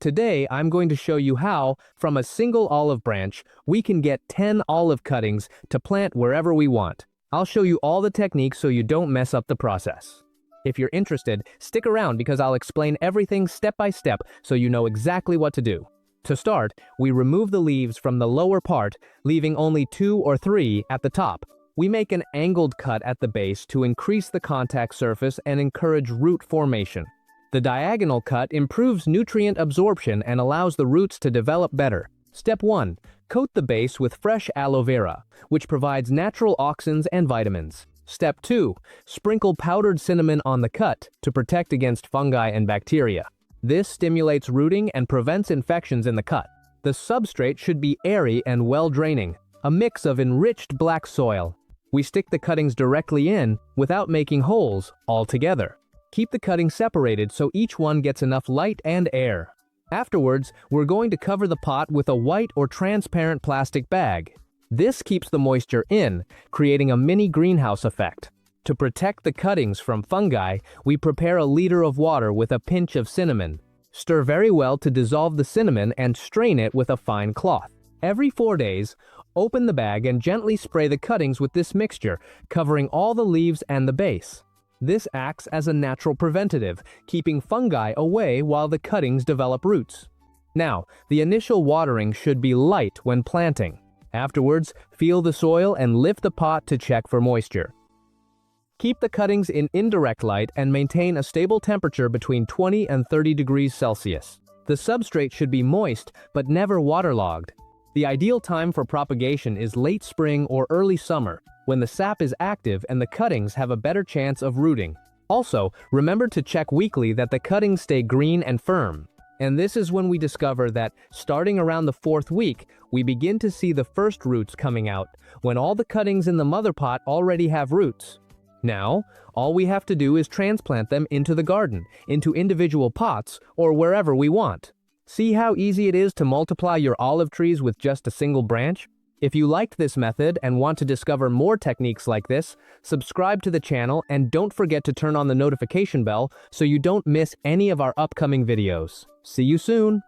Today, I'm going to show you how, from a single olive branch, we can get 10 olive cuttings to plant wherever we want. I'll show you all the techniques so you don't mess up the process. If you're interested, stick around because I'll explain everything step by step so you know exactly what to do. To start, we remove the leaves from the lower part, leaving only 2 or 3 at the top. We make an angled cut at the base to increase the contact surface and encourage root formation. The diagonal cut improves nutrient absorption and allows the roots to develop better. Step 1. Coat the base with fresh aloe vera, which provides natural auxins and vitamins. Step 2. Sprinkle powdered cinnamon on the cut to protect against fungi and bacteria. This stimulates rooting and prevents infections in the cut. The substrate should be airy and well-draining, a mix of enriched black soil. We stick the cuttings directly in without making holes altogether. Keep the cuttings separated so each one gets enough light and air. Afterwards, we're going to cover the pot with a white or transparent plastic bag. This keeps the moisture in, creating a mini greenhouse effect. To protect the cuttings from fungi, we prepare a liter of water with a pinch of cinnamon. Stir very well to dissolve the cinnamon and strain it with a fine cloth. Every 4 days, open the bag and gently spray the cuttings with this mixture, covering all the leaves and the base. This acts as a natural preventative, keeping fungi away while the cuttings develop roots. Now, the initial watering should be light when planting. Afterwards, feel the soil and lift the pot to check for moisture. Keep the cuttings in indirect light and maintain a stable temperature between 20 and 30 degrees Celsius. The substrate should be moist, but never waterlogged. The ideal time for propagation is late spring or early summer, when the sap is active and the cuttings have a better chance of rooting. Also, remember to check weekly that the cuttings stay green and firm. And this is when we discover that, starting around the 4th week, we begin to see the first roots coming out, when all the cuttings in the mother pot already have roots. Now, all we have to do is transplant them into the garden, into individual pots, or wherever we want. See how easy it is to multiply your olive trees with just a single branch? If you liked this method and want to discover more techniques like this, subscribe to the channel and don't forget to turn on the notification bell so you don't miss any of our upcoming videos. See you soon!